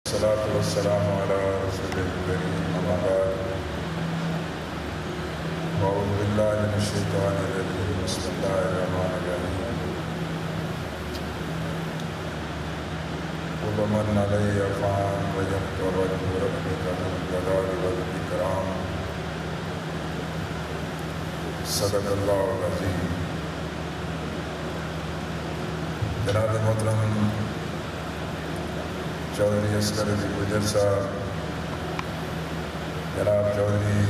الصلاة والسلام على رسول الكريم أما بعد أعوذ بالله من الشيطان الرجيم بسم الله الرحمن الرحيم قل من علي فان وجدت وجه ربك ذو الجلال والإكرام صدق اللہ العظیم۔ جناب محترم چودھری اصغر علی گجر صاحب، جناب چودھری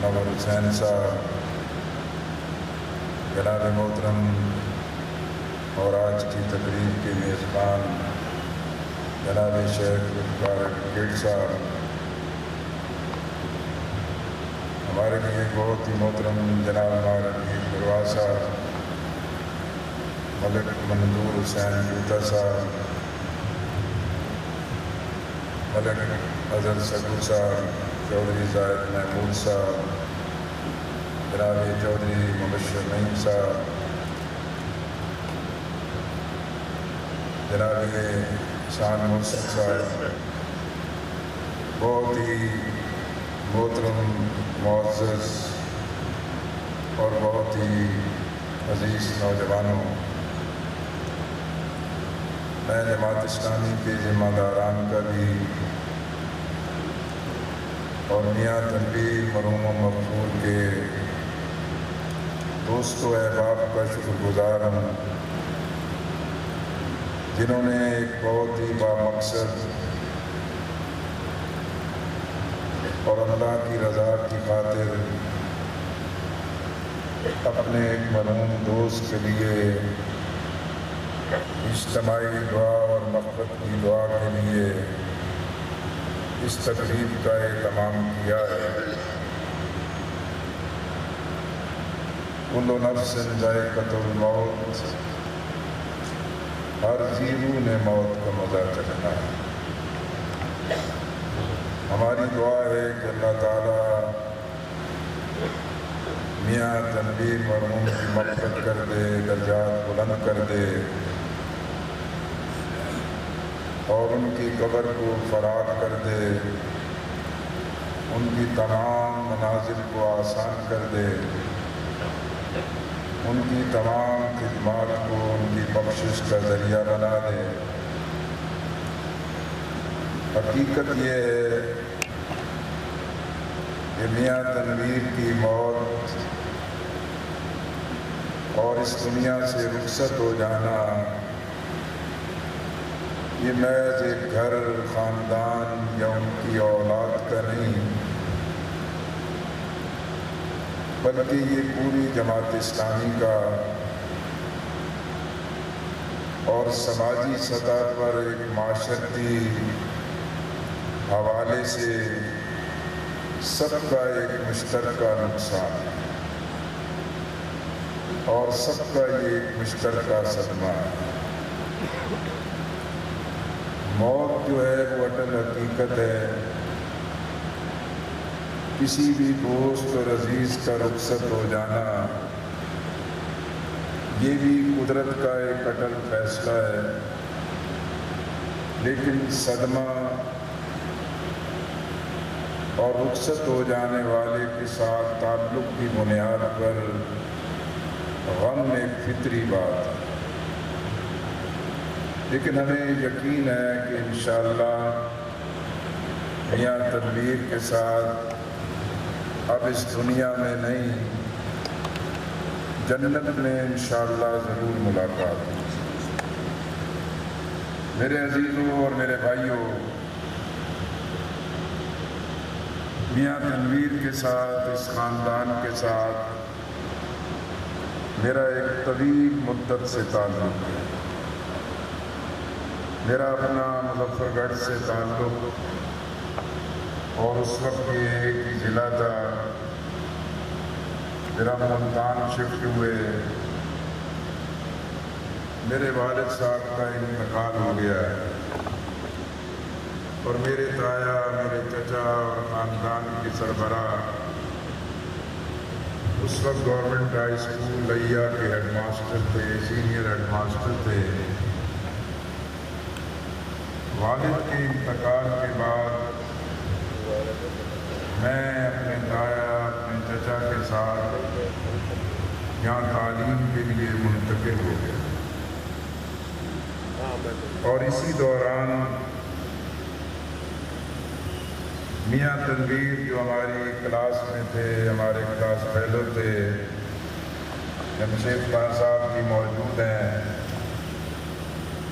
منور حسین صاحب، جناب محترم اور آج کی تقریب کے میزبان جناب شیخ اقبال ایڈوکیٹ صاحب، ہمارے لیے بہت ہی محترم جناب مولانا بروا صاحب، ملک منظور حسین جوتا صاحب، ملک اظہر سگو صاحب، چودھری زاہد محمود صاحب، جناب چودھری مبشر نعیم صاحب، جناب شان محسن صاحب، بہت ہی محترم معزز اور بہت ہی عزیز نوجوانوں، میں جماعت اسلامی کے ذمہ داران کا بھی اور میاں تنویر مرحوم و مقبول کے دوست و احباب کا شکر گزار ہوں، جنہوں نے ایک بہت ہی بامقصد اور اللہ کی رضا کی خاطر اپنے ایک مرحوم دوست کے لیے اجتماعی دعا اور مغفرت کی دعا کے لیے اس تقریب کا اہتمام کیا ہے۔ کل نفس ذائقۃ الموت، ہر جیو نے موت کا مزہ چکھنا ہے۔ ہماری دعا ہے کہ اللہ تعالیٰ میاں تنویر مرحوم کی مغفرت کر دے، درجات بلند کر دے اور ان کی قبر کو فراغ کر دے، ان کی تمام منازل کو آسان کر دے، ان کی تمام خدمات کو ان کی بخشش کا ذریعہ بنا دے۔ حقیقت یہ ہے کہ میاں تنویر کی موت اور اس دنیا سے رخصت ہو جانا یہ محض ایک گھر، خاندان یا ان کی اولاد کا نہیں، بلکہ یہ پوری جماعت اسلامی کا اور سماجی سطح پر ایک معاشرتی حوالے سے سب کا ایک مشترکہ نقصان اور سب کا یہ ایک مشترکہ صدمہ ہے۔ موت جو ہے وہ اٹل حقیقت ہے، کسی بھی دوست اور عزیز کا رخصت ہو جانا یہ بھی قدرت کا ایک اٹل فیصلہ ہے، لیکن صدمہ اور رخصت ہو جانے والے کے ساتھ تعلق کی بنیاد پر غم ایک فطری بات ہے، لیکن ہمیں یقین ہے کہ انشاءاللہ میاں تنویر کے ساتھ اب اس دنیا میں نہیں، جنت میں انشاءاللہ ضرور ملاقات ہوگی۔ میرے عزیزوں اور میرے بھائیوں، میاں تنویر کے ساتھ، اس خاندان کے ساتھ میرا ایک طویل مدت سے تعلق ہے۔ میرا اپنا مظفر گڑھ سے تعلق اور اس وقت یہ ایک ہی ضلع تھا، میرا ملتان شفٹ ہوئے، میرے والد صاحب کا انتقال ہو گیا ہے اور میرے تایا، میرے چچا اور خاندان کے سربراہ اس وقت گورنمنٹ ہائی اسکول لیا کے ہیڈ ماسٹر تھے، سینئر ہیڈ ماسٹر تھے۔ والد کے انتقال کے میں اپنے دایا اپنے چچا کے ساتھ یہاں تعلیم کے لیے منتقل ہو گیا، اور اسی دوران میاں تنویر جو ہماری کلاس میں تھے، ہمارے کلاس فیلو تھے، جمشید خان صاحب بھی موجود ہیں،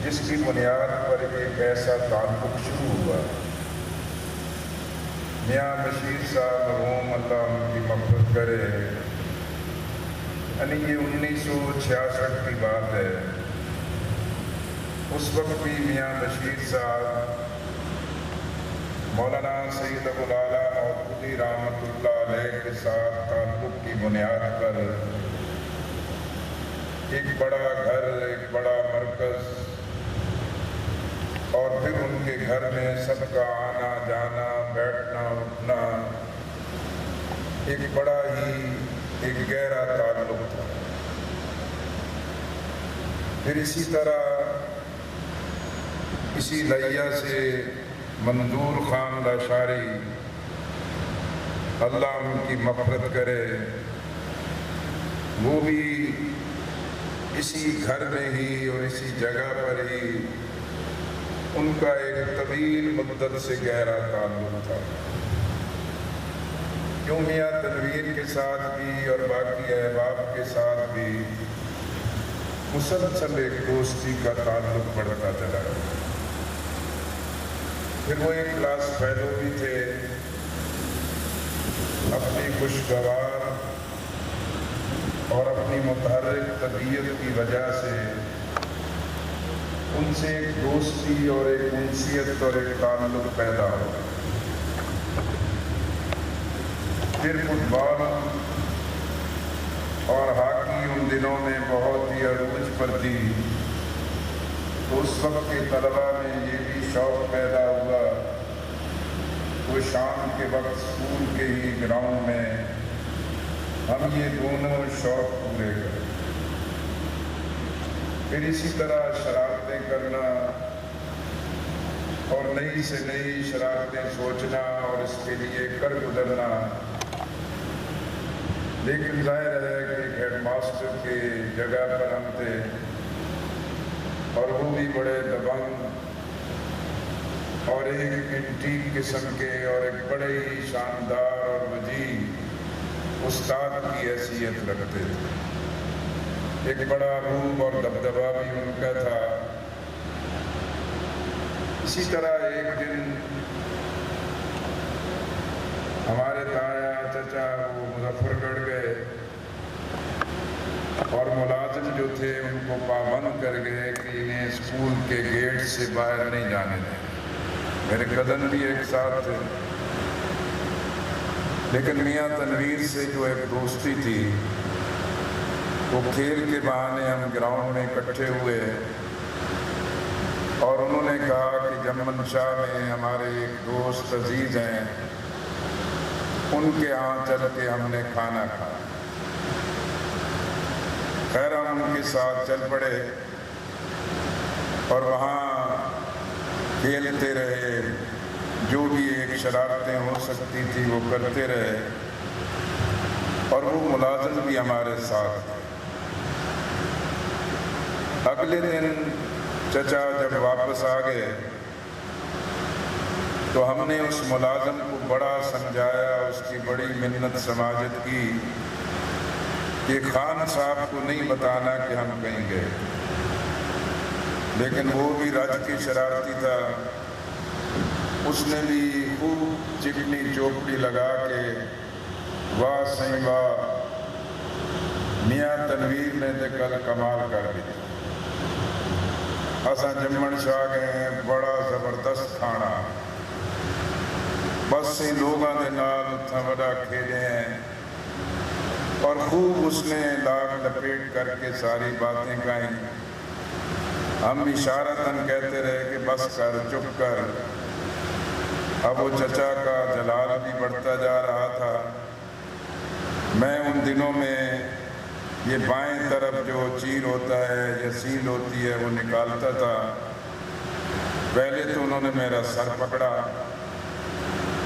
جس کی بنیاد پر ایک ایسا تعلق شروع ہوا۔ میاں بشیر صاحب مرحوم، اللہ ان کی مغفرت کرے، یعنی یہ 1966 کی بات ہے۔ اس وقت بھی میاں بشیر صاحب مولانا سید ابو الاعلیٰ مودودی رحمۃ اللہ علیہ کے ساتھ تعلق کی بنیاد پر ایک بڑا گھر، ایک بڑا مرکز، اور پھر ان کے گھر میں سب کا آنا جانا، بیٹھنا اٹھنا، ایک بڑا ہی ایک گہرا تعلق تھا۔ پھر اسی طرح اسی لیا سے منظور خان لاشاری، اللہ ان کی مغفرت کرے، وہ بھی اسی گھر میں ہی اور اسی جگہ پر ہی ان کا ایک طویل مدت سے گہرا تعلق تھا۔ کیوں میاں تنویر کے ساتھ بھی اور باقی احباب کے ساتھ بھی مسلسل ایک دوستی کا تعلق بڑھتا چلا۔ پھر وہ ایک کلاس فیلو بھی تھے، اپنی خوشگوار اور اپنی متحرک طبیعت کی وجہ سے ان سے ایک دوستی اور ایک انسیت اور ایک تعلق پیدا ہوا۔ پھر فٹ بال اور ہاکی ان دنوں میں بہت ہی عروج پر تھی، تو اس وقت کے طلباء میں یہ بھی شوق پیدا ہوا، وہ شام کے وقت اسکول کے ہی گراؤنڈ میں ہم یہ دونوں شوق پورے کریں۔ پھر اسی طرح شرارتیں کرنا اور نئی سے نئی شرارتیں سوچنا اور اس کے لیے کر گزرنا۔ لیکن ظاہر ہے کہ ایک ہیڈ ماسٹر کی جگہ پر ہم تھے، اور وہ بھی بڑے دبنگ اور ایک انٹیک قسم کے اور ایک بڑے ہی شاندار اور وجیح استاد کی حیثیت رکھتے تھے۔ ایک بڑا روب اور دبدبہ بھی ان کا تھا۔ اسی طرح ایک دن ہمارے تایا چچا وہ مظفر گڑھ گئے، اور ملازم جو تھے ان کو پابند کر گئے کہ انہیں اسکول کے گیٹ سے باہر نہیں جانے دیں۔ میرے کزن بھی ایک ساتھ تھے، لیکن میاں تنویر سے جو ایک دوستی تھی، وہ کھیل کے بہانے ہم گراؤنڈ میں اکٹھے ہوئے، اور انہوں نے کہا کہ جمن شاہ میں ہمارے ایک دوست عزیز ہیں، ان کے ہاں چل کے ہم نے کھانا کھایا۔ خیر ہم ان کے ساتھ چل پڑے اور وہاں کھیلتے رہے، جو بھی ایک شرارتیں ہو سکتی تھی وہ کرتے رہے، اور وہ ملازم بھی ہمارے ساتھ تھے۔ اگلے دن چچا جب واپس آ گئے تو ہم نے اس ملازم کو بڑا سمجھایا، اس کی بڑی منت سماجت کی کہ خان صاحب کو نہیں بتانا کہ ہم کہیں گئے، لیکن وہ بھی رج کی شرارتی تھا۔ اس نے بھی خوب چکنی چوپڑی لگا کے واہ سہیں واہ، میاں تنویر نے تے کل کمال کر دی، اساں جمن شاہ گئے ہیں، بڑا زبردست کھانا، بس سے لوگاں دے نال اتھا وڈا کھیلے ہیں، اور خوب اس نے لاگ لپیٹ کر کے ساری باتیں کہیں۔ ہم اشارتاً کہتے رہے کہ بس کر، چپ کر۔ اب وہ چچا کا جلال بھی بڑھتا جا رہا تھا۔ میں ان دنوں میں یہ بائیں طرف جو چیر ہوتا ہے یا سیل ہوتی ہے وہ نکالتا تھا۔ پہلے تو انہوں نے میرا سر پکڑا،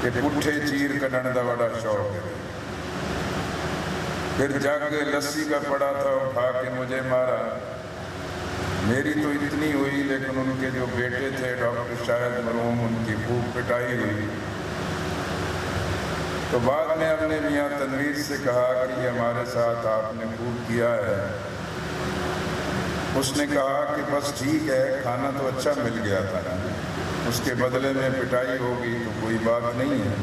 کہ پٹھے چیر کڈن دا بڑا شوق ہے. پھر جگ لسی کا پڑا تھا, اٹھا کے مجھے مارا. میری تو اتنی ہوئی, لیکن ان کے جو بیٹے تھے ڈاکٹر شاہد مرحوم, ان کی خوب پٹائی ہوئی. تو بعد میں ہم نے میاں تنویر سے کہا کہ یہ ہمارے ساتھ آپ نے خوب کیا ہے. اس نے کہا کہ بس ٹھیک ہے, کھانا تو اچھا مل گیا تھا نا, اس کے بدلے میں پٹائی ہوگی تو کوئی بات نہیں ہے.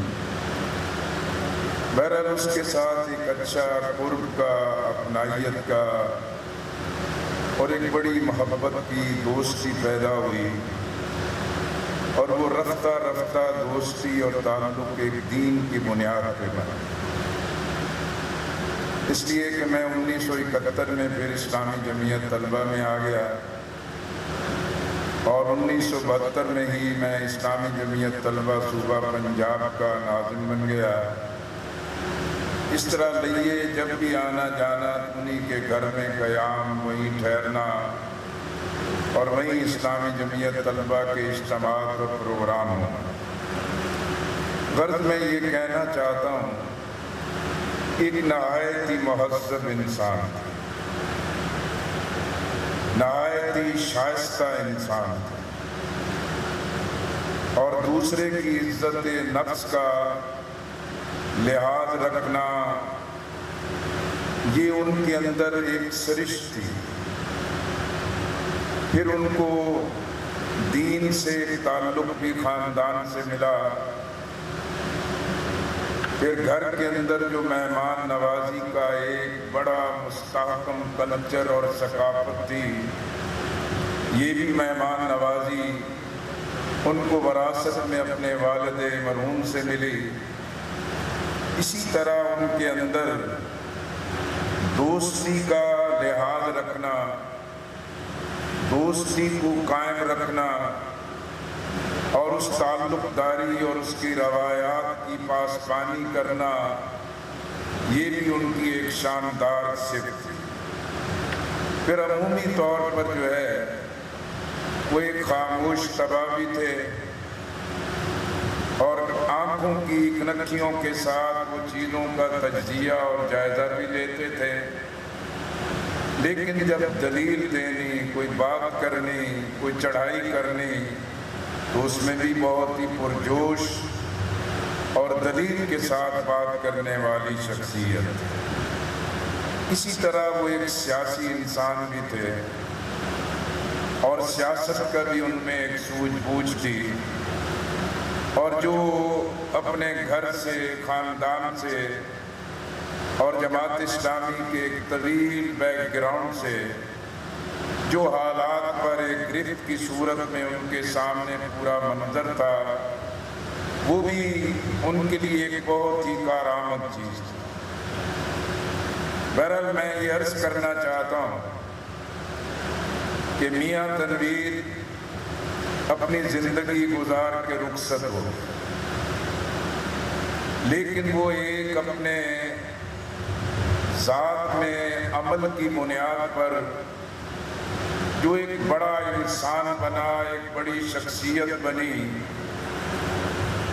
بہرحال اس کے ساتھ ایک اچھا قرب کا, اپنائیت کا اور ایک بڑی محبت کی دوستی پیدا ہوئی, اور وہ رفتہ رفتہ دوستی اور تعلق ایک دین کی بنیاد پہ بنا. اس لیے کہ میں 1971 میں پھر اسلامی جمعیت طلبہ میں آ گیا, اور 1972 میں ہی میں اسلامی جمعیت طلبہ صوبہ پنجاب کا ناظم بن گیا. اس طرح لئیے جب بھی آنا جانا انہی کے گھر میں قیام, وہیں ٹھہرنا, اور وہیں اسلامی جمعیت طلبہ کے اجتماعات اور پروگرام ہونا. غرض میں یہ کہنا چاہتا ہوں, ایک نہایت ہی مہذب انسان تھا, نہایت ہی شائستہ انسان تھا, اور دوسرے کی عزت نفس کا لحاظ رکھنا یہ ان کے اندر ایک سرش تھی. پھر ان کو دین سے تعلق بھی خاندان سے ملا. پھر گھر کے اندر جو مہمان نوازی کا ایک بڑا مستحکم کلچر اور ثقافت تھی, یہ بھی مہمان نوازی ان کو وراثت میں اپنے والد مرحوم سے ملی. اسی طرح ان کے اندر دوستی کا لحاظ رکھنا, دوستی کو قائم رکھنا, اور اس تعلق داری اور اس کی روایات کی پاسبانی کرنا, یہ بھی ان کی ایک شاندار صفت تھی. پھر عمومی طور پر جو ہے وہ ایک خاموش طبع بھی تھے, اور آنکھوں کی کنکھیوں کے ساتھ وہ چیزوں کا تجزیہ اور جائزہ بھی لیتے تھے. لیکن جب دلیل دینی, کوئی بات کرنی, کوئی چڑھائی کرنی, تو اس میں بھی بہت ہی پرجوش اور دلیل کے ساتھ بات کرنے والی شخصیت. اسی طرح وہ ایک سیاسی انسان بھی تھے, اور سیاست کا بھی ان میں ایک سوجھ بوجھ تھی, اور جو اپنے گھر سے, خاندان سے اور جماعت اسلامی کے ایک طویل بیک گراؤنڈ سے جو حالات پر ایک گرفت کی صورت میں ان کے سامنے پورا منظر تھا, وہ بھی ان کے لیے ایک بہت ہی کارآمد چیز تھی. بہرحال میں یہ عرض کرنا چاہتا ہوں کہ میاں تنویر اپنی زندگی گزار کے رخصت ہو, لیکن وہ ایک اپنے ذات میں عمل کی بنیاد پر جو ایک بڑا انسان بنا, ایک بڑی شخصیت بنی,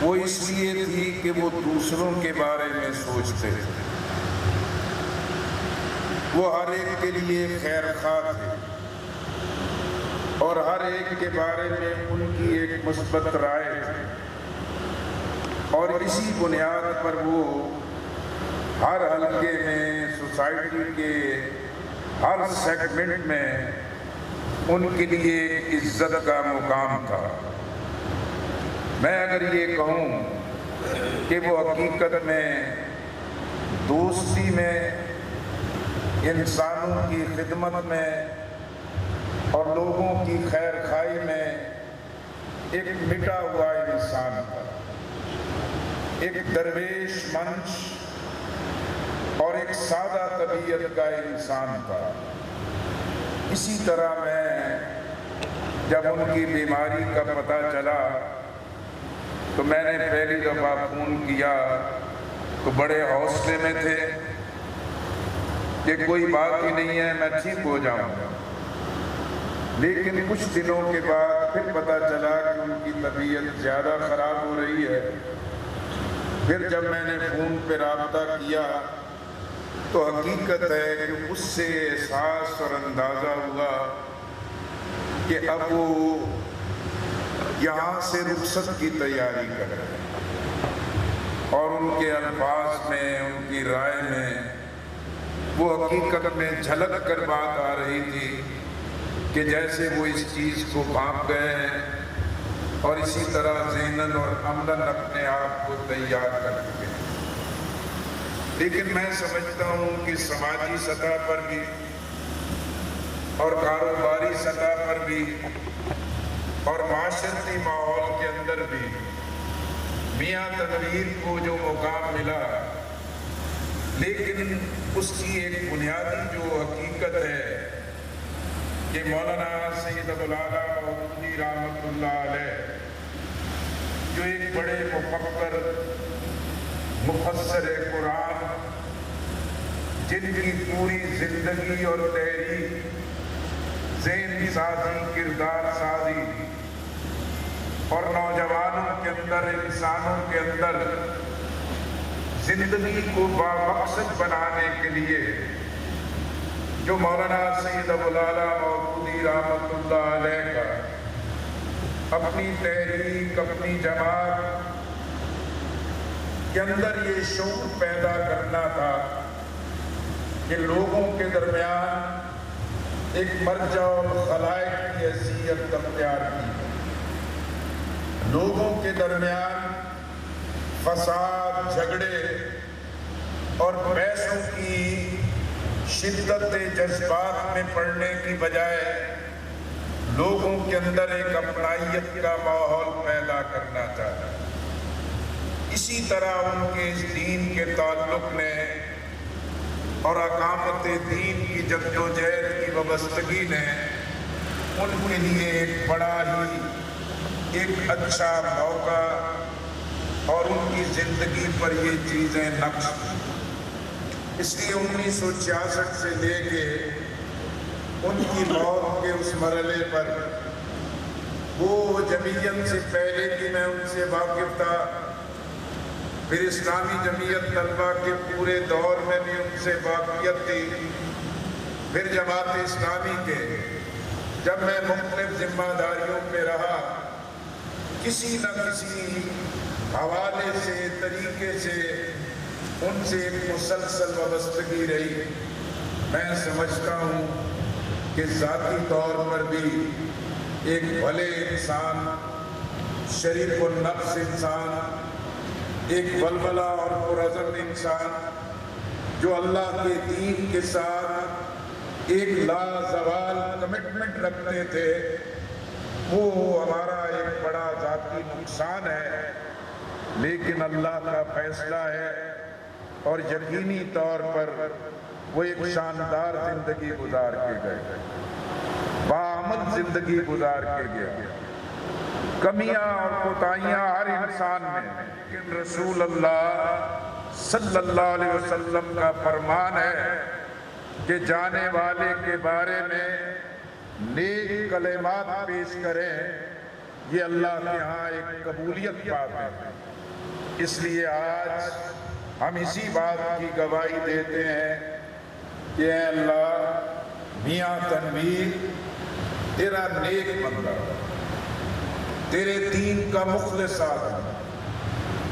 وہ اس لیے تھی کہ وہ دوسروں کے بارے میں سوچتے تھے. وہ ہر ایک کے لیے خیر خواہ تھے, اور ہر ایک کے بارے میں ان کی ایک مثبت رائے تھی, اور اسی بنیاد پر وہ ہر حلقے میں, سوسائٹی کے ہر سیگمنٹ میں ان کے لیے عزت کا مقام تھا. میں اگر یہ کہوں کہ وہ حقیقت میں دوستی میں, انسانوں کی خدمت میں اور لوگوں کی خیر خواہی میں ایک مٹا ہوا انسان تھا, ایک درویش منش اور ایک سادہ طبیعت کا انسان تھا. اسی طرح میں جب ان کی بیماری کا پتہ چلا تو میں نے پہلی دفعہ فون کیا تو بڑے حوصلے میں تھے کہ کوئی بات ہی نہیں ہے, میں ٹھیک ہو جاؤں گا. لیکن کچھ دنوں کے بعد پھر پتہ چلا کہ ان کی طبیعت زیادہ خراب ہو رہی ہے, پھر جب میں نے فون پہ رابطہ کیا تو حقیقت ہے کہ اس سے احساس اور اندازہ ہوا کہ اب وہ یہاں سے رخصت کی تیاری کر رہے ہیں، اور ان کے الفاظ میں، ان کی رائے میں وہ حقیقت میں جھلک کر بات آ رہی تھی کہ جیسے وہ اس چیز کو بھانپ گئے ہیں اور اسی طرح ذہناً اور عملاً اپنے آپ کو تیار کر چکے ہیں۔ لیکن میں سمجھتا ہوں کہ سماجی سطح پر بھی اور کاروباری سطح پر بھی اور معاشرتی ماحول کے اندر بھی میاں تنویر کو جو مقام ملا، لیکن اس کی ایک بنیادی جو حقیقت ہے کہ مولانا سید ابوالعلا مودودی رحمۃ اللہ علیہ جو ایک بڑے مفکر، مفسر قرآن، جن کی پوری زندگی اور تحریک ذہن سازی، کردار سازی اور نوجوانوں کے اندر، انسانوں کے اندر زندگی کو بامقصد بنانے کے لیے جو مولانا سید ابوالعلا مودودی رحمۃ اللہ علیہ کا اپنی تحریک، اپنی جماعت کے اندر یہ شعور پیدا کرنا تھا کہ لوگوں کے درمیان ایک مرجع الخلائق کی حیثیت اختیار کی، لوگوں کے درمیان فساد، جھگڑے اور بحثوں کی شدت جذبات میں پڑنے کی بجائے لوگوں کے اندر ایک اپنائیت کا ماحول پیدا کرنا چاہتا۔ اسی طرح ان کے اس دین کے تعلق نے اور اقامت دین کی جدوجہد کی وابستگی نے ان کے لیے ایک بڑا ہی ایک اچھا موقع اور ان کی زندگی پر یہ چیزیں نقش کی۔ اس لیے 1966 سے لے کے ان کی موت کے اس مرحلے پر وہ جمعیت سے پہلے کی میں ان سے واقف تھا، پھر اسلامی جمعیت طلبہ کے پورے دور میں بھی ان سے واقفیت تھی، پھر جماعت اسلامی کے جب میں مختلف ذمہ داریوں پہ رہا، کسی نہ کسی حوالے سے، طریقے سے ان سے ایک مسلسل وابستگی رہی۔ میں سمجھتا ہوں کہ ذاتی طور پر بھی ایک بھلے انسان، شریف النفس انسان، ایک ولولہ اور پرعزم انسان جو اللہ کے دین کے ساتھ ایک لازوال کمٹمنٹ رکھتے تھے، وہ ہمارا ایک بڑا ذاتی نقصان ہے، لیکن اللہ کا فیصلہ ہے اور یقینی طور پر وہ ایک شاندار زندگی گزار کے گئے، باعمل زندگی گزار کے گئے۔ کمیاں اور کوتاہیاں ہر انسان میں، لیکن رسول اللہ صلی اللہ علیہ وسلم کا فرمان ہے کہ جانے والے کے بارے میں نیک کلمات پیش کریں، یہ اللہ کے ہاں ایک قبولیت بات ہے۔ اس لیے آج ہم اسی بات کی گواہی دیتے ہیں کہ اے اللہ، میاں تنویر تیرا نیک بندہ، تیرے دین کا مخلص آدمی،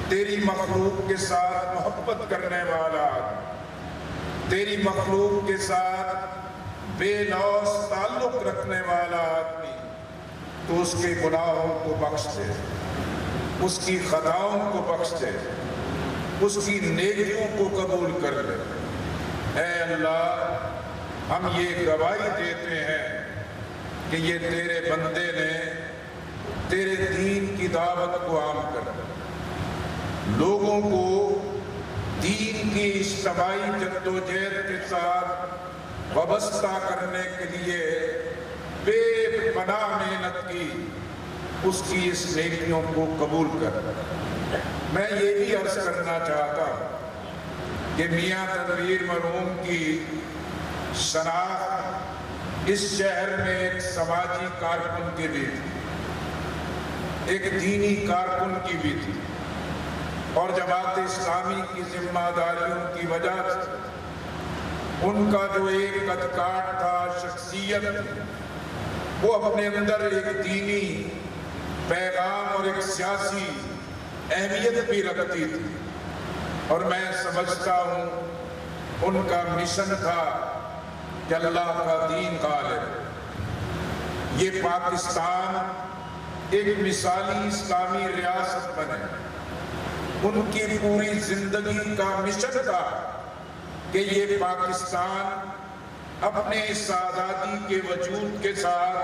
تیری مخلوق کے ساتھ محبت کرنے والا آدمی، تیری مخلوق کے ساتھ بے لوث تعلق رکھنے والا آدمی، تو اس کے گناہوں کو بخش دے، اس کی خطاؤں کو بخش دے، اس کی نیکیوں کو قبول کر لے۔ اے اللہ، ہم یہ گواہی دیتے ہیں کہ یہ تیرے بندے نے تیرے دین کی دعوت کو عام کر لوگوں کو دین کی اجتماعی جدوجہد کے ساتھ وابستہ کرنے کے لیے بے پناہ محنت کی، اس کی اس نیکیوں کو قبول کر۔ میں یہ بھی عرض کرنا چاہتا ہوں کہ میاں تنویر مرحوم کی شناخت اس شہر میں ایک سماجی کارکن کی بھی تھی، ایک دینی کارکن کی بھی تھی، اور جماعت اسلامی کی ذمہ داریوں کی وجہ سے ان کا جو ایک قد کاٹ تھا، شخصیت، وہ اپنے اندر ایک دینی پیغام اور ایک سیاسی اہمیت بھی رکھتی تھی، اور میں سمجھتا ہوں ان کا مشن تھا کہ اللہ کا دین غالب، یہ پاکستان ایک مثالی اسلامی ریاست بنے۔ ان کی پوری زندگی کا مشن تھا کہ یہ پاکستان اپنے اس آزادی کے وجود کے ساتھ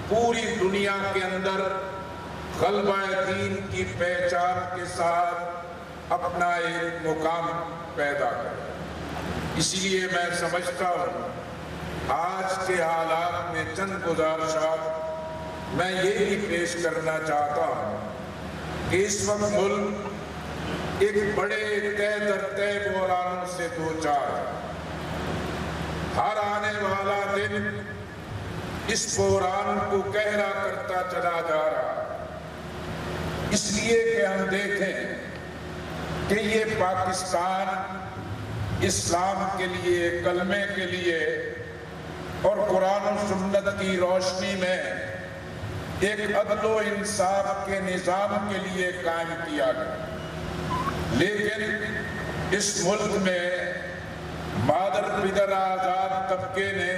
پوری دنیا کے اندر غلبہ دین کی پہچان کے ساتھ اپنا ایک مقام پیدا کرے۔ اسی لیے میں سمجھتا ہوں آج کے حالات میں چند گزارشات میں یہ بھی پیش کرنا چاہتا ہوں کہ اس وقت ملک ایک بڑے طے در طے بحرانوں سے دوچار ہے۔ ہر آنے والا دن اس بحران کو گہرا کرتا چلا جا رہا ہے، اس لیے کہ ہم دیکھیں کہ یہ پاکستان اسلام کے لیے، کلمے کے لیے اور قرآن و سنت کی روشنی میں ایک عدل و انصاف کے نظام کے لیے قائم کیا گیا، لیکن اس ملک میں مادر پدر آزاد طبقے نے،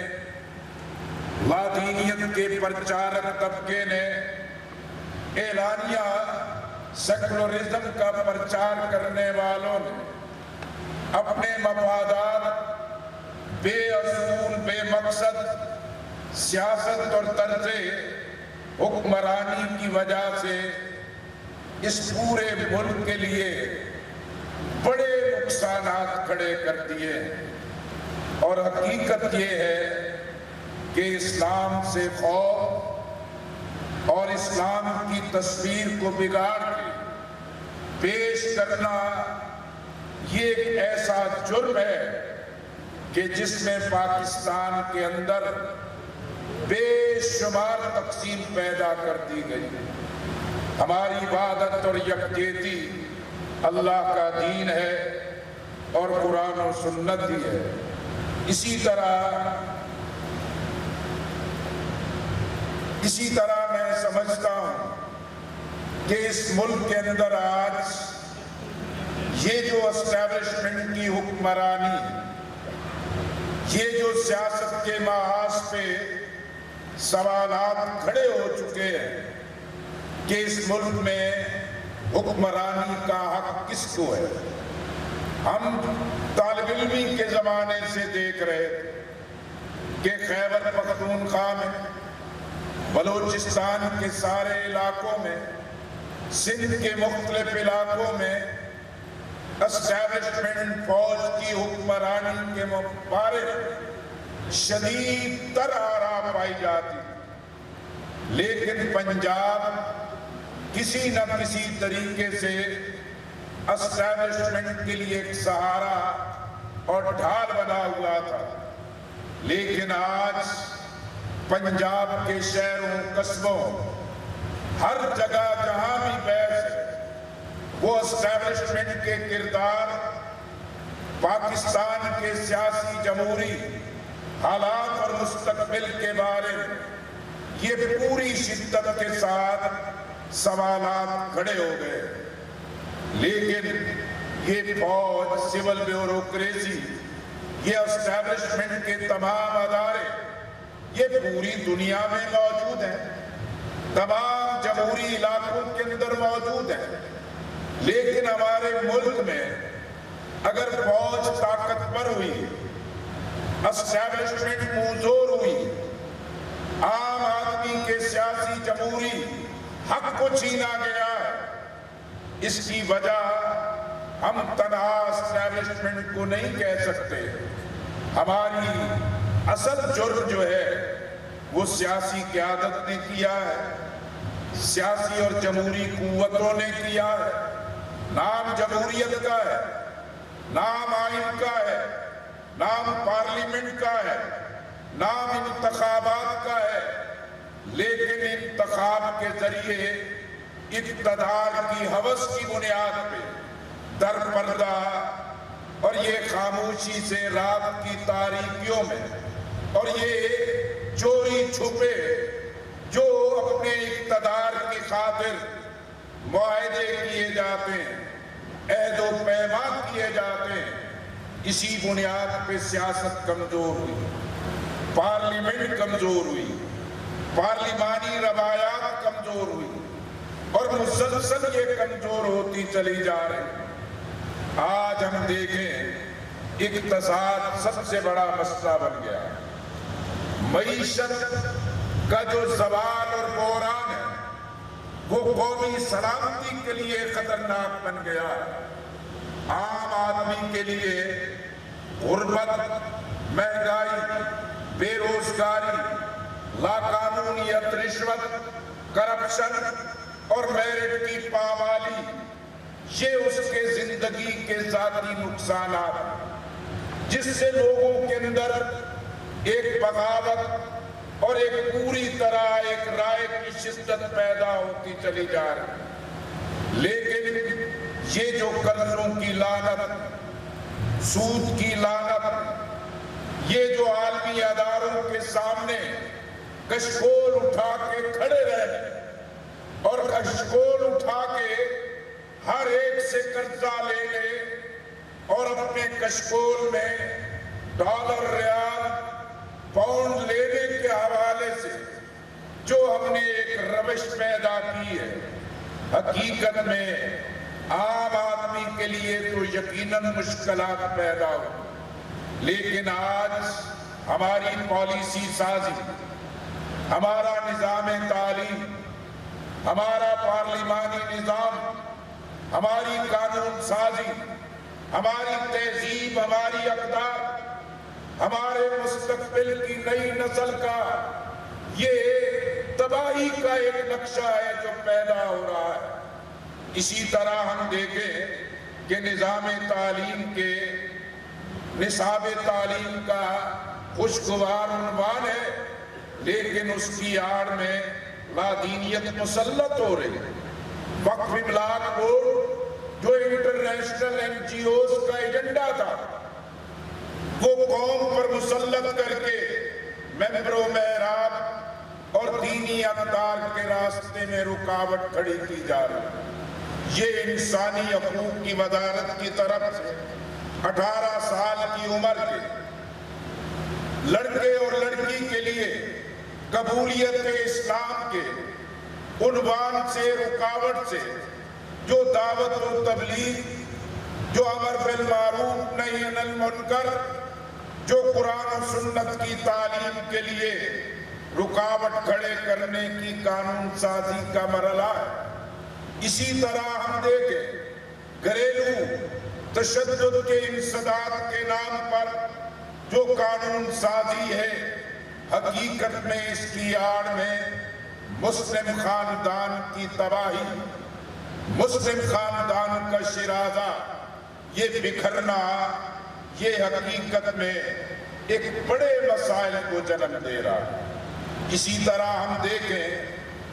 لادینیت کے پرچارک طبقے نے، اعلانیہ سیکولرزم کا پرچار کرنے والوں نے اپنے مفادات، بے اصول، بے مقصد سیاست اور طرز حکمرانی کی وجہ سے اس پورے ملک کے لیے بڑے نقصانات کھڑے کر دیے، اور حقیقت یہ ہے کہ اسلام سے خوف اور اسلام کی تصویر کو بگاڑ کے پیش کرنا یہ ایک ایسا جرم ہے کہ جس میں پاکستان کے اندر بے شمار تقسیم پیدا کر دی گئی۔ ہماری وحدت اور یکجہتی اللہ کا دین ہے اور قرآن و سنت ہی ہے۔ اسی طرح میں سمجھتا ہوں کہ اس ملک کے اندر آج یہ جو اسٹیبلشمنٹ کی حکمرانی، یہ جو سیاست کے محاذ پہ سوالات کھڑے ہو چکے ہیں کہ اس ملک میں حکمرانی کا حق کس کو ہے۔ ہم طالب علمی کے زمانے سے دیکھ رہے تھے کہ خیبر پختونخوا میں، بلوچستان کے سارے علاقوں میں، سندھ کے مختلف علاقوں میں اسٹیبلشمنٹ فوج کی حکمرانی کے بارے شدید تر آرا پائی جاتی، لیکن پنجاب کسی نہ کسی طریقے سے اسٹیبلشمنٹ کے لیے ایک سہارا اور ڈھال بنا ہوا تھا۔ لیکن آج پنجاب کے شہروں، قصبوں، ہر جگہ جہاں بھی بحث ہے، وہ اسٹیبلشمنٹ کے کردار، پاکستان کے سیاسی جمہوری حالات اور مستقبل کے بارے میں یہ پوری شدت کے ساتھ سوالات کھڑے ہو گئے۔ لیکن یہ فوج، سول بیوروکریسی، یہ اسٹیبلشمنٹ کے تمام ادارے یہ پوری دنیا میں موجود ہیں، تمام جمہوری علاقوں کے اندر موجود ہیں، لیکن ہمارے ملک میں اگر فوج طاقتور ہوئی، اسٹیبلشمنٹ منظور ہوئی، عام آدمی کے سیاسی جمہوری حق کو چھینا گیا ہے، اس کی وجہ ہم تنہا اسٹیبلشمنٹ کو نہیں کہہ سکتے۔ ہماری اصل جرم جو ہے وہ سیاسی قیادت نے کیا ہے، سیاسی اور جمہوری قوتوں نے کیا ہے۔ نام جمہوریت کا ہے، نام آئین کا ہے، نام پارلیمنٹ کا ہے، نام انتخابات کا ہے، لیکن انتخاب کے ذریعے اقتدار کی ہوس کی بنیاد پہ در پردہ اور یہ خاموشی سے رات کی تاریکیوں میں اور یہ چوری چھپے جو اپنے اقتدار کی خاطر معاہدے کیے جاتے ہیں، عہد و پیمان کیے جاتے ہیں، اسی بنیاد پہ سیاست کمزور ہوئی، پارلیمنٹ کمزور ہوئی، پارلیمانی روایات کمزور ہوئی اور مسلسل یہ کمزور ہوتی چلی جا رہی۔ آج ہم دیکھیں اقتصاد سب سے بڑا مسئلہ بن گیا، معیشت کا جو زوال اور بحران ہے وہ قومی سلامتی کے لیے خطرناک بن گیا۔ عام آدمی کے لیے غربت، مہنگائی، بے روزگاری، لاقانونیت، رشوت، کرپشن اور میرٹ کی پامالی، یہ اس کے زندگی کے ذاتی نقصانات، جس سے لوگوں کے اندر ایک بغاوت اور ایک پوری طرح ایک رائے کی شدت پیدا ہوتی چلی جا رہی۔ لیکن یہ جو قرضوں کی لعنت، سود کی لعنت، یہ جو عالمی اداروں کے سامنے کشکول اٹھا کے کھڑے رہے اور کشکول اٹھا کے ہر ایک سے قرضہ لے لے اور اپنے کشکول میں ڈالر، ریال، پاؤنڈ لینے کے حوالے سے جو ہم نے ایک روش پیدا کی ہے، حقیقت میں عام آدمی کے لیے تو یقیناً مشکلات پیدا ہو، لیکن آج ہماری پالیسی سازی، ہمارا نظام تعلیم، ہمارا پارلیمانی نظام، ہماری قانون سازی، ہماری تہذیب، ہماری اقدار، ہمارے مستقبل کی نئی نسل کا یہ تباہی کا ایک نقشہ ہے جو پیدا ہو رہا ہے۔ اسی طرح ہم دیکھیں کہ نظام تعلیم کے نصاب تعلیم کا خوشگوار عنوان ہے، لیکن اس کی آڑ میں لادینیت مسلط ہو رہی ہے۔ وقف املاک بورڈ جو انٹرنیشنل این جی اوز کا ایجنڈا تھا، وہ قوم پر مسلط کر کے ممبر و محراب اور دینی اقدار کے راستے میں رکاوٹ کھڑی کی جا رہی ہے۔ یہ انسانی حقوق کی وزارت کی طرف سے 18 سال کی عمر کے لڑکے اور لڑکی کے لیے قبولیت اسلام کے عنوان سے، رکاوٹ سے، جو دعوت و تبلیغ، جو امر بالمعروف نہی عن المنکر، جو قرآن و سنت کی تعلیم کے لیے رکاوٹ کھڑے کرنے کی قانون سازی کا مرحلہ ہے۔ اسی طرح ہم دیکھیں گھریلو تشدد کے انسداد کے نام پر جو قانون سازی ہے، حقیقت میں اس کی آڑ میں مسلم خاندان کی تباہی، مسلم خاندان کا شیرازہ، یہ بکھرنا، یہ حقیقت میں ایک بڑے مسائل کو جنم دے رہا ہے۔ اسی طرح ہم دیکھیں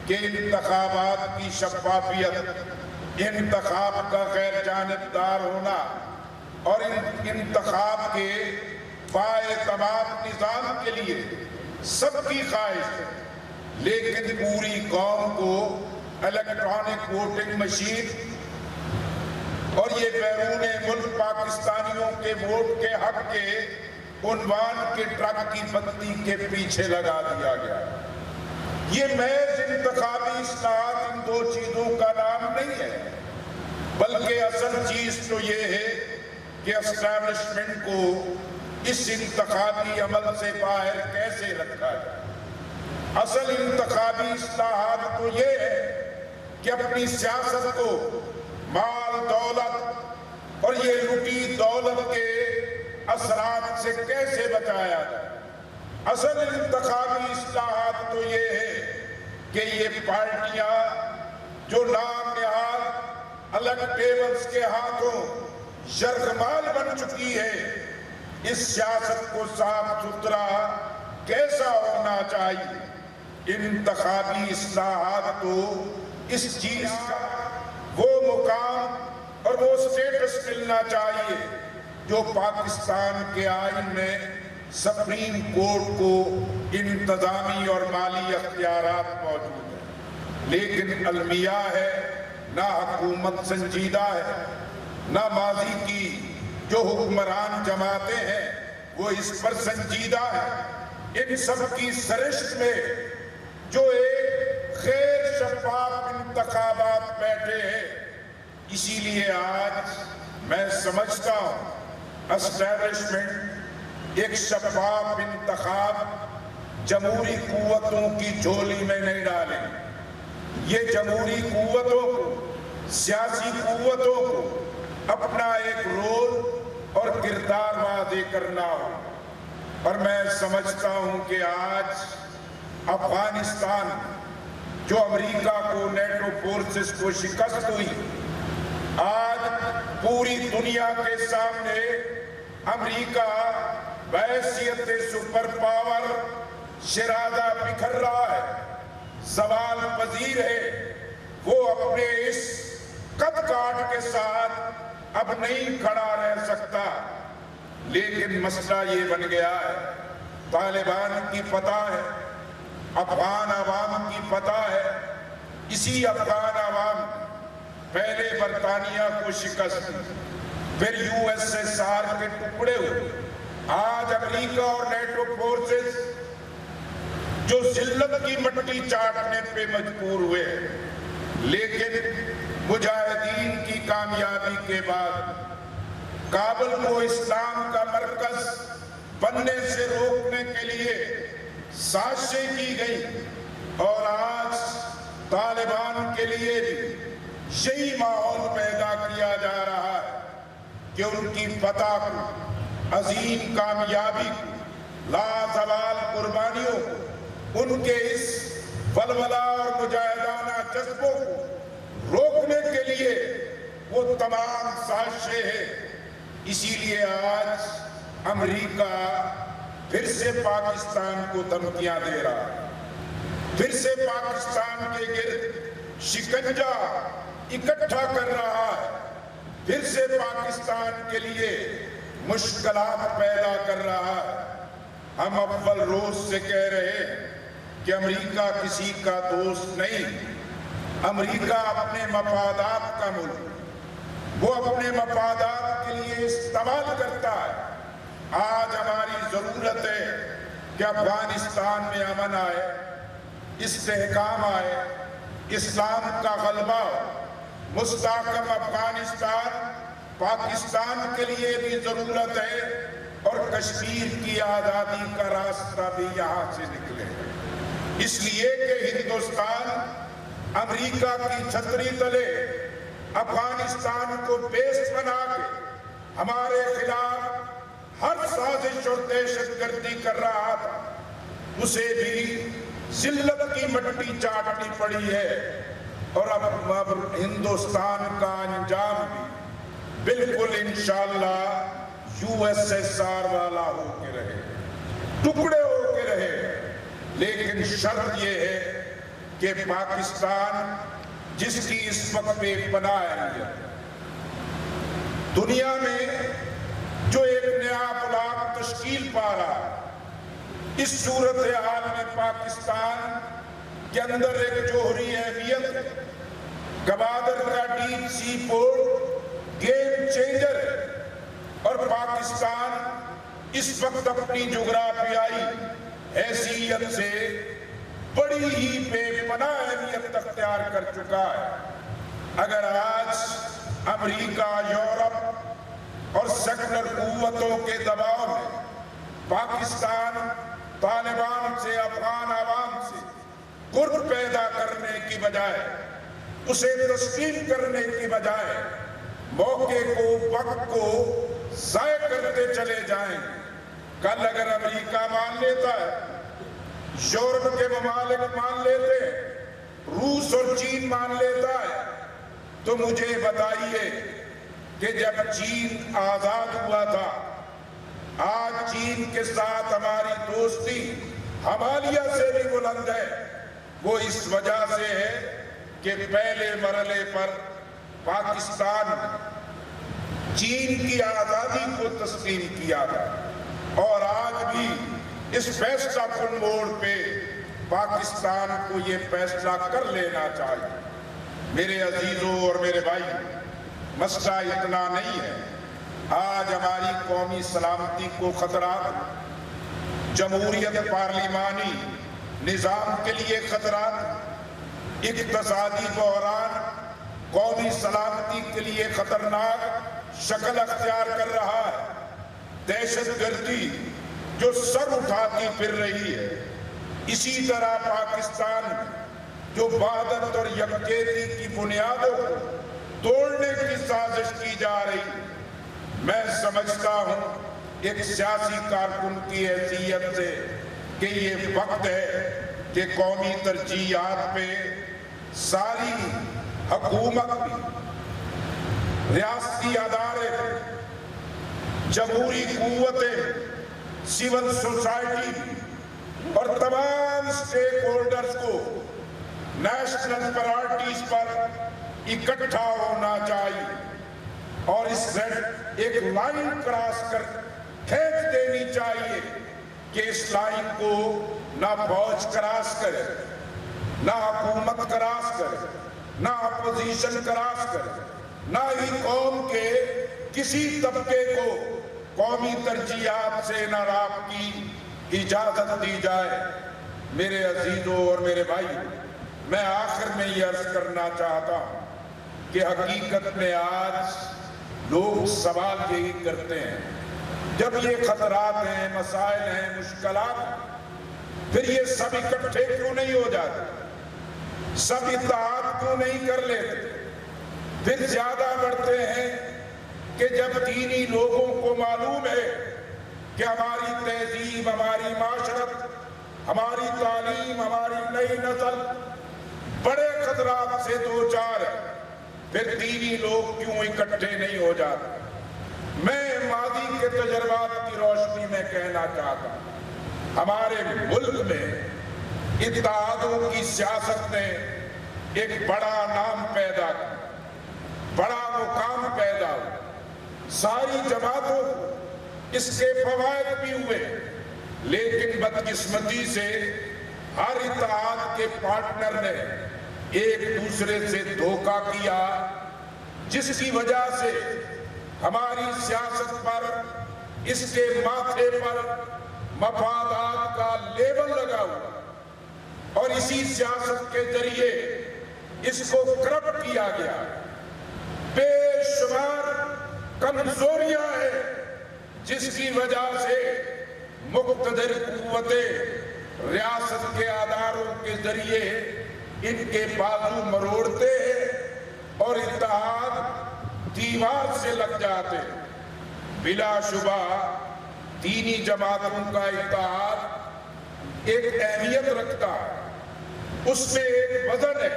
کہ انتخابات کی شفافیت، انتخاب کا غیر جانبدار ہونا اور انتخاب کے بااعتماد نظام کے لیے سب کی خواہش ہے، لیکن پوری قوم کو الیکٹرانک ووٹنگ مشین اور یہ بیرون ملک پاکستانیوں کے ووٹ کے حق کے عنوان کے ٹرک کی بتی کے پیچھے لگا دیا گیا۔ یہ محض انتخابی اصلاحات ان دو چیزوں کا نام نہیں ہے، بلکہ اصل چیز تو یہ ہے کہ اسٹیبلشمنٹ کو اس انتخابی عمل سے باہر کیسے رکھا ہے۔ اصل انتخابی اصلاحات تو یہ ہے کہ اپنی سیاست کو مال، دولت اور یہ لوٹی دولت کے اثرات سے کیسے بچایا جائے۔ اصل انتخابی اصلاحات تو یہ ہے کہ یہ پارٹیاں جو نام نہاد الگ ٹیبلز کے ہاتھوں یرغمال بن چکی ہے، اس سیاست کو صاف ستھرا کیسا ہونا چاہیے۔ انتخابی اصلاحات تو اس چیز کا وہ مقام اور وہ سٹیٹس ملنا چاہیے جو پاکستان کے آئین میں سپریم کورٹ کو انتظامی اور مالی اختیارات موجود ہیں، لیکن المیہ ہے، نہ حکومت سنجیدہ ہے، نہ ماضی کی جو حکمران جماعتیں ہیں وہ اس پر سنجیدہ ہے۔ ان سب کی سرشت میں جو ایک غیر شفاف انتخابات بیٹھے ہیں، اسی لیے آج میں سمجھتا ہوں اسٹیبلشمنٹ ایک شفاف انتخاب جمہوری قوتوں کی جھولی میں نہیں ڈالیں، یہ جمہوری قوتوں کو، سیاسی قوتوں کو اپنا ایک رول اور کردار واضح کرنا ہو۔ اور میں سمجھتا ہوں کہ آج افغانستان جو امریکہ کو، نیٹو فورسز کو شکست ہوئی، آج پوری دنیا کے سامنے امریکہ بحیثیت سپر پاور شرادہ بکھر رہا ہے، زوال پذیر ہے، وہ اپنے اس قد کاٹ کے ساتھ اب نہیں کھڑا رہ سکتا۔ لیکن مسئلہ یہ بن گیا ہے، طالبان کی فتح ہے، افغان عوام کی فتح ہے، اسی افغان عوام پہلے برطانیہ کو شکست دی، پھر USSR کے ٹکڑے ہوئے، آج امریکہ اور نیٹو فورسز جو ذلت کی مٹی چاٹنے پہ مجبور ہوئے، لیکن مجاہدین کی کامیابی کے بعد کابل کو اسلام کا مرکز بننے سے روکنے کے لیے سازشیں کی گئی، اور آج طالبان کے لیے بھی یہی ماحول پیدا کیا جا رہا ہے کہ ان کی فتح کو، عظیم کامیابی کو، لازوال قربانیوں کو، ان کے اس ولولہ اور مجاہدانہ جذبوں کو روکنے کے لیے وہ تمام سازشیں ہیں۔ اسی لیے آج امریکہ پھر سے پاکستان کو دھمکیاں دے رہا ہے، پھر سے پاکستان کے گرد شکنجہ اکٹھا کر رہا ہے، پھر سے پاکستان کے لیے مشکلات پیدا کر رہا ہے۔ ہم اول روز سے کہہ رہے ہیں کہ امریکہ کسی کا دوست نہیں، امریکہ اپنے مفادات کا ملک، وہ اپنے مفادات کے لیے استعمال کرتا ہے۔ آج ہماری ضرورت ہے کہ افغانستان میں امن آئے، استحکام آئے، اسلام کا غلبہ ہو، مستحکم افغانستان پاکستان کے لیے بھی ضرورت ہے، اور کشمیر کی آزادی کا راستہ بھی یہاں سے نکلے، اس لیے کہ ہندوستان امریکہ کی چھتری تلے افغانستان کو بیس بنا کے ہمارے خلاف ہر سازش اور دہشت گردی کر رہا تھا، اسے بھی ذلت کی مٹی چاٹنی پڑی ہے، اور اب ہندوستان کا انجام بھی بالکل انشاءاللہ USSR والا ہو کے رہے، ٹکڑے ہو کے رہے۔ لیکن شرط یہ ہے کہ پاکستان جس کی اس وقت بے پناہ اہمیت دنیا میں جو ایک نیا بلاک تشکیل پا رہا، اس صورتحال میں پاکستان کے اندر ایک جوہری اہمیت ہے، گوادر کا deep sea port game changer ہے، اور پاکستان اس وقت اپنی جغرافیائی حیثیت سے بڑی ہی بے پناہ اہمیت اختیار کر چکا ہے۔ اگر آج امریکہ، یورپ اور سیکولر قوتوں کے دباؤ میں پاکستان طالبان سے، افغان عوام سے قرب پیدا کرنے کی بجائے، اسے تسلیم کرنے کی بجائے موقع کو، وقت کو ضائع کرتے چلے جائیں، کل اگر امریکہ مان لیتا ہے، یورپ کے ممالک مان لیتے ہیں، روس اور چین مان لیتا ہے، تو مجھے بتائیے کہ جب چین آزاد ہوا تھا، آج چین کے ساتھ ہماری دوستی ہمالیہ سے بھی بلند ہے، وہ اس وجہ سے ہے کہ پہلے مرحلے پر پاکستان چین کی آزادی کو تسلیم کیا تھا، اور آج بھی اس فیصلہ کن موڑ پہ پاکستان کو یہ فیصلہ کر لینا چاہیے۔ میرے عزیزوں اور میرے بھائی، مسئلہ اتنا نہیں ہے، آج ہماری قومی سلامتی کو خطرات، جمہوریت پارلیمانی نظام کے لیے خطرات، اقتصادی بحران قومی سلامتی کے لیے خطرناک شکل اختیار کر رہا ہے، دہشت گردی جو سر اٹھاتی پھر رہی ہے، اسی طرح پاکستان جو وحدت اور یکجہتی کی بنیادوں کو توڑنے کی سازش کی جا رہی ہے۔ میں سمجھتا ہوں ایک سیاسی کارکن کی حیثیت سے کہ یہ وقت ہے کہ قومی ترجیحات پہ ساری حکومت بھی، ریاستی ادارے، جمہوری قوتیں، سول سوسائٹی اور تمام سٹیک ہولڈرز کو نیشنل پرائرٹیز پر اکٹھا ہونا چاہیے، اور اس سے ایک لائن کراس کر کھینچ دینی چاہیے کہ اس لائن کو نہ فوج کراس کرے، نہ حکومت کراس کرے، نہ اپوزیشن کراس کرے، نہ ہی قوم کے کسی طبقے کو قومی ترجیحات سے انحراف کی اجازت دی جائے۔ میرے عزیزوں اور میرے بھائی، میں آخر میں یہ عرض کرنا چاہتا ہوں کہ حقیقت میں آج لوگ سوال یہی کرتے ہیں، جب یہ خطرات ہیں، مسائل ہیں، مشکلات، پھر یہ سب اکٹھے کیوں نہیں ہو جاتے؟ سب اتحاد کیوں نہیں کر لیتے؟ پھر زیادہ بڑھتے ہیں کہ جب دینی لوگوں کو معلوم ہے کہ ہماری تہذیب، ہماری معاشرت، ہماری تعلیم، ہماری نئی نسل بڑے خطرات سے دوچار ہے، پھر دینی لوگ کیوں اکٹھے نہیں ہو جاتے؟ میں ماضی کے تجربات کی روشنی میں کہنا چاہتا ہوں، ہمارے ملک میں اتحادوں کی سیاست نے ایک بڑا نام پیدا کیا، بڑا مقام پیدا ہوا، ساری جماعتوں کو اس کے فوائد بھی ہوئے، لیکن بدقسمتی سے ہر اتحاد کے پارٹنر نے ایک دوسرے سے دھوکہ کیا، جس کی وجہ سے ہماری سیاست پر، اس کے ماتھے پر مفادات کا لیبل لگا ہوا، اور اسی سیاست کے ذریعے اس کو کرپٹ کیا گیا۔ بے شمار کمزوریاں ہیں جس کی وجہ سے مقتدر قوتیں ریاست کے اداروں کے ذریعے ان کے بازو مروڑتے ہیں اور اتحاد دیوار سے لگ جاتے ہیں۔ بلا شبہ دینی جماعتوں کا اتحاد ایک اہمیت رکھتا ہے، اس میں ایک وزن ہے،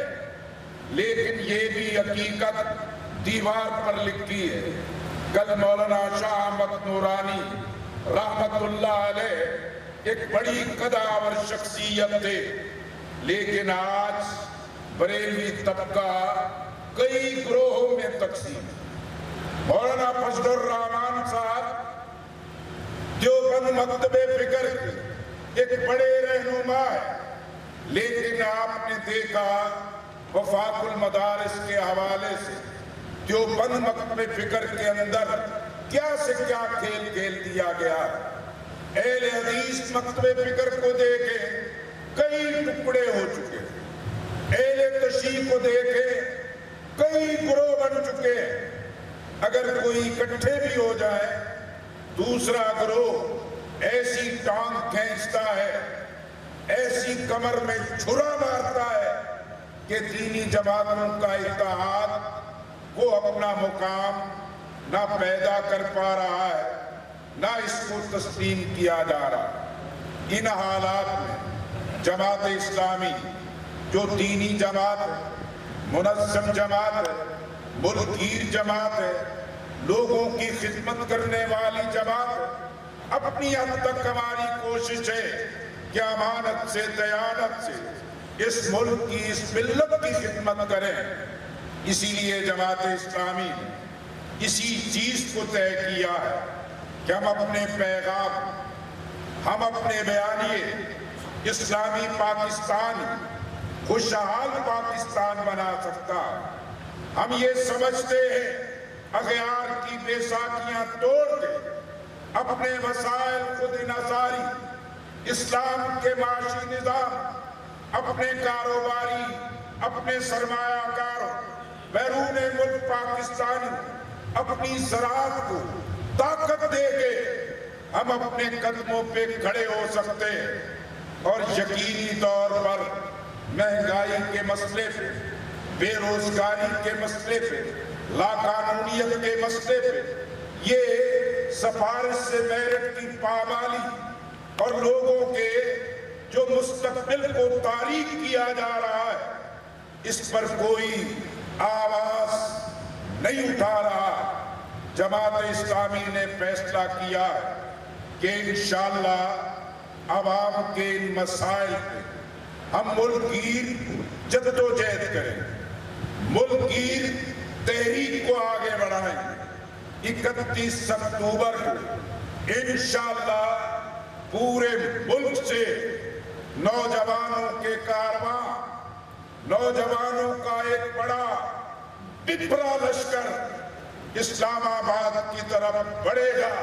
لیکن یہ بھی حقیقت دیوار پر لکھی ہے۔ کل مولانا شاہ احمد نورانی رحمت اللہ علیہ ایک بڑی قداور شخصیت تھے، لیکن آج بریلوی طبقہ کئی گروہوں میں تقسیم ہے۔ مولانا فضل الرحمان صاحب دیوبند مکتب فکر کے ایک بڑے رہنما ہے، لیکن آپ نے دیکھا وفاق المدارس کے حوالے سے دیوبند مکتب فکر کے اندر کیا سے کیا کھیل کھیل دیا گیا۔ اہل حدیث مکتب فکر کو دیکھیں، کئی ٹکڑے ہو چکے، اہل تشیع کو دیکھیں، کئی گروہ بن چکے ہیں۔ اگر کوئی اکٹھے بھی ہو جائے، دوسرا گروہ ایسی ٹانگ کھینچتا ہے، ایسی کمر میں چھرا مارتا ہے کہ دینی جماعتوں کا اتحاد وہ اپنا مقام نہ پیدا کر پا رہا ہے، نہ اس کو تسلیم کیا جا رہا۔ ان حالات میں جماعت اسلامی جو دینی جماعت ہے، منظم جماعت ہے، ملک گیر جماعت ہے، لوگوں کی خدمت کرنے والی جماعت ہے، اپنی حد تک ہماری کوشش ہے کہ امانت سے، دیانت سے، اس ملک کی، اس ملت کی خدمت کریں۔ اسی لیے جماعت اسلامی نے اسی چیز کو طے کیا ہے کہ ہم اپنے پیغام، ہم اپنے بیانیے اسلامی پاکستان، خوشحال پاکستان بنا سکتا ہے۔ ہم یہ سمجھتے ہیں اغیار کی بے ساکیاں توڑ کے اپنے مسائل خود انحصاری، اسلام کے معاشی نظام، اپنے کاروباری، اپنے سرمایہ کاروں، بیرون ملک پاکستانی اپنی زراعت کو طاقت دے کے ہم اپنے قدموں پہ کھڑے ہو سکتے ہیں۔ اور یقینی طور پر مہنگائی کے مسئلے پہ، بے روزگاری کے مسئلے پہ، لاقانونیت کے مسئلے پہ، یہ سفارش سے میرٹ کی پامالی اور لوگوں کے جو مستقبل کو تاریک کیا جا رہا ہے، اس پر کوئی آواز نہیں اٹھا رہا۔ جماعت اسلامی نے فیصلہ کیا کہ انشاءاللہ عوام کے ان مسائل پہ ہم ملک گیر جدوجہد کریں، ملک گیر تحریک کو آگے بڑھائیں۔ 31 اکتوبر کو انشاءاللہ پورے ملک سے نوجوانوں کے کارواں، نوجوانوں کا ایک بڑا پپرا لشکر اسلام آباد کی طرف بڑھے گا،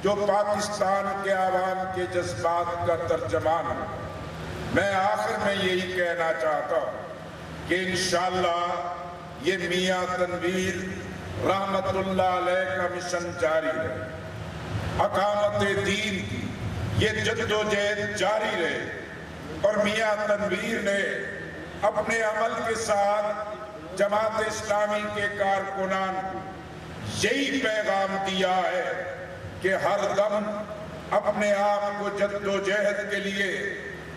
جو پاکستان کے عوام کے جذبات کا ترجمان ہے۔ میں آخر میں یہی کہنا چاہتا ہوں کہ انشاءاللہ یہ میاں تنویر رحمت اللہ علیہ کا مشن جاری رہے، اقامت دین کی یہ جدوجہد جاری رہے، اور میاں تنویر نے اپنے عمل کے ساتھ جماعت اسلامی کے کارکنان کو یہی پیغام دیا ہے کہ ہر دم اپنے آپ کو جدوجہد کے لیے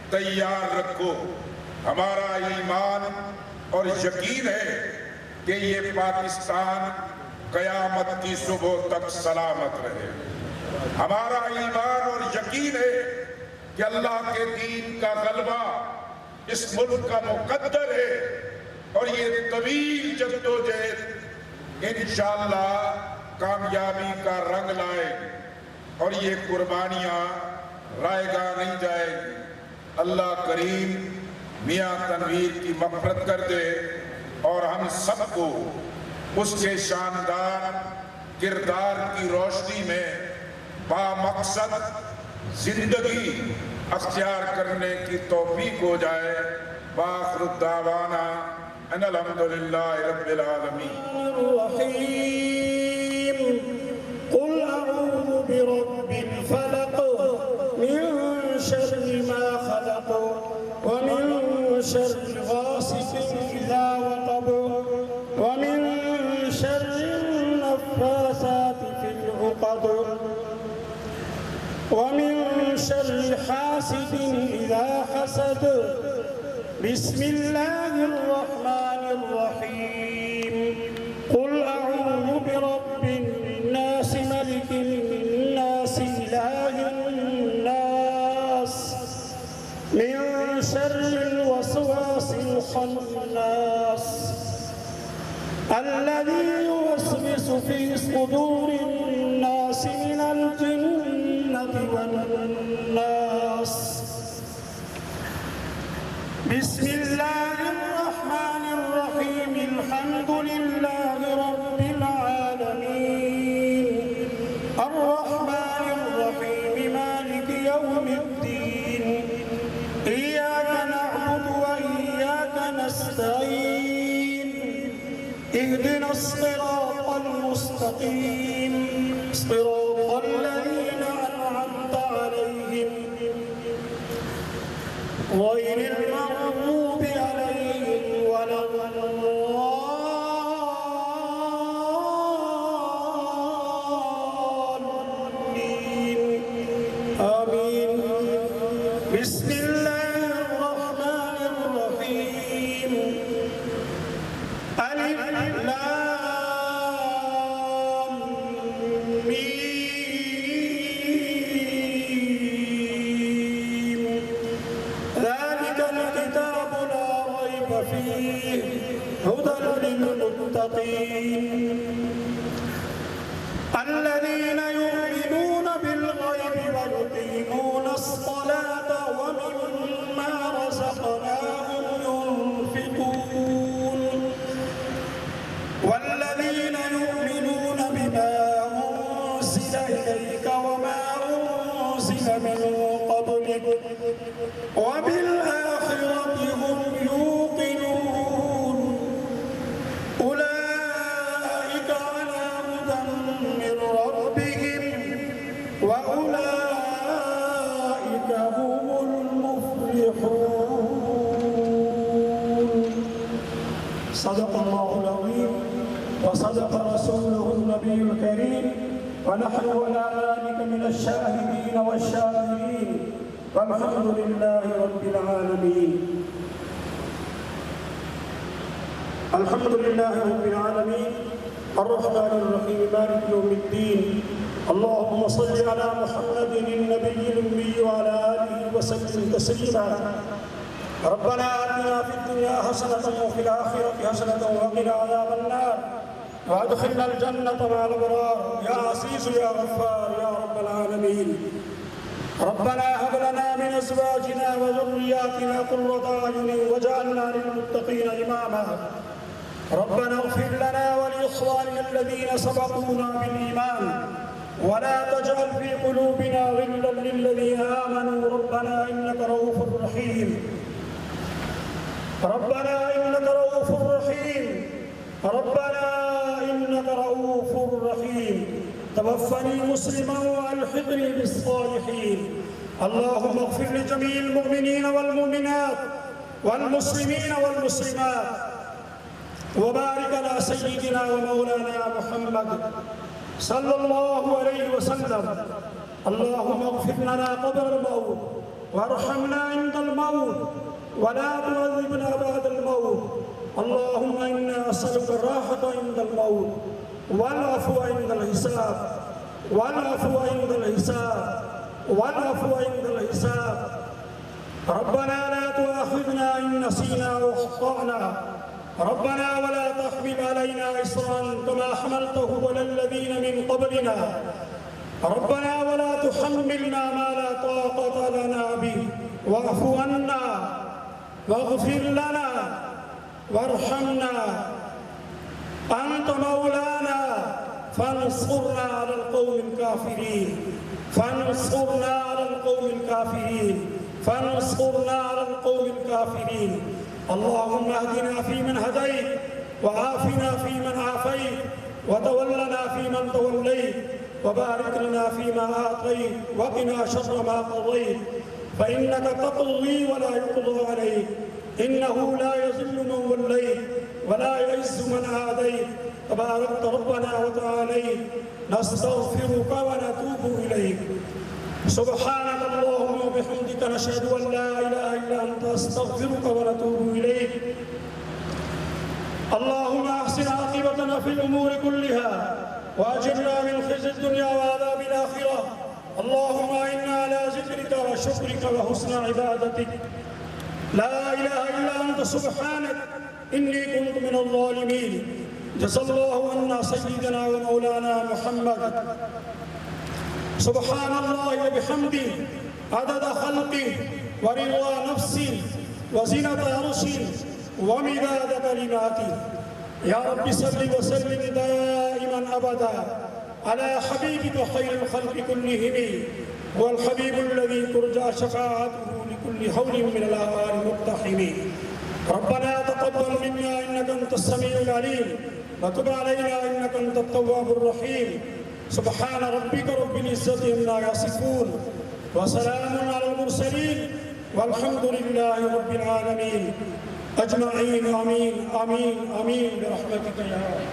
تیار رکھو۔ ہمارا ایمان اور یقین ہے کہ یہ پاکستان قیامت کی صبح تک سلامت رہے۔ ہمارا ایمان اور یقین ہے کہ اللہ کے دین کا غلبہ اس ملک کا مقدر ہے، اور یہ طویل جدوجہد انشاءاللہ کامیابی کا رنگ لائے گی، اور یہ قربانیاں رائے گاہ نہیں جائے گی۔ اللہ کریم میاں تنویر کی مغفرت کر دے، اور ہم سب کو اس کے شاندار کردار کی روشنی میں با مقصد زندگی اختیار کرنے کی توفیق ہو جائے۔ وآخر الدعوانا ان الحمدللہ رب العالمین۔ قل اعوذ برب الفلق من شر ما خلق ومن شر غاسق اذا وقب ومن شر النفاثات في العقد ومن شر حاسد اذا حسد۔ بسم اللہ الرحمن الرحیم۔ قل اعوذ برب الناس ملک الناس الہ الناس من شر الوسواس الخناس الذي يوسوس في صدور الناس من الجنة والناس۔ بسم اللہ الرحمن الرحیم۔ الحمد للہ رب العالمین، الرحمن الرحیم، مالک یوم الدین، ایاک نعبد و ایاک نستعین، اہدنا الصراط المستقیم، صراط الذین انعمت علیہم غیر المغضوب علیہم ولا الضالین۔ آمین۔ بسم اللہ الرحمن الرحیم۔ الف لام میم۔ ذلك الكتاب ربهم وأولئك هم المفلحون. صدق الله العظيم وصدق رسوله النبي الكريم، ونحن على ذلك من الشاهدين والشاكرين، والحمد لله رب العالمين. الحمد لله رب العالمين الرحمن الرحيم مالك يوم الدين. اللهم صل على محمد النبي الأمي وعلى آله وسلم تسليما. ربنا آتنا في الدنيا حسنة وفي الآخرة حسنة وقنا عذاب النار، وادخلنا الجنة مع الأبرار يا عزيز يا غفار يا رب العالمين. ربنا هب لنا من أزواجنا وذرياتنا قرة أعين واجعلنا للمتقين إماما. ربنا اغفر لنا ولإخواننا الذين سبقونا بالإيمان، ولا تجعل في قلوبنا غلا للذين آمنوا ربنا إنك رؤوف رحيم. ربنا إنك رؤوف رحيم. ربنا إنك رؤوف رحيم. توفني مسلما والحقني بالصالحين. اللهم اغفر لجميع المؤمنين والمؤمنات والمسلمين والمسلمات، وبارك على سيدنا ومولانا محمد صلى الله عليه وسلم. اللهم اغفر لنا قبل الموت، وارحمنا عند الموت، ولا تعذبنا بعد الموت. اللهم إنا نسألك الراحة عند الموت، والعفو عند الحساب، والعفو عند الحساب، والعفو عند الحساب. ربنا لا تؤاخذنا إن نسينا واخطأنا. ربنا ولا تحمل علينا إصرا كما حملته على الذين من قبلنا. ربنا ولا تحملنا ما لا طاقة لنا به، واعف عنا واغفر لنا وارحمنا. أنت مولانا فانصرنا على القوم الكافرين. فانصرنا على القوم الكافرين. فانصرنا على القوم الكافرين. اللهم اهدنا فيمن هديت، وعافنا فيمن عافيت، وتولنا فيمن توليت، وبارك لنا فيما أعطيت، وقنا شر ما قضيت، فإنك تقضي ولا يقضى عليك، إنه لا يذل من وليت ولا يعز من عاديت، تباركت ربنا وتعاليت. نستغفرك ونتوب إليك. سبحانك اللهم وبحمدك نشهد أن لا إله إلا أنت أستغفرك ونتوب إليك. اللهم أحسن عاقبتنا في الأمور كلها، وأجرنا من خزي الدنيا وعذاب الآخرة. اللهم إنا على ذكرك وشكرك وحسن عبادتك. لا إله إلا أنت سبحانك إني كنت من الظالمين. جزا الله عنا سيدنا ومولانا محمد. سبحان الله وبحمده عدد خلقه ورضا نفسه وزنة عرشه ومداد كلماته. يا رب صل وسلم دائما أبدا على حبيبك خير الخلق كلهم، هو الحبيب الذي ترجى شفاعته لكل هول من الآوان مقتحم. ربنا تقبل منا إنك أنت السميع العليم، وتب علينا إنك أنت التواب الرحيم. سبحان ربك رب العزة عما يصفون، وسلام على المرسلين، والحمد لله رب العالمين أجمعين. آمين آمين آمين برحمتك يا رب.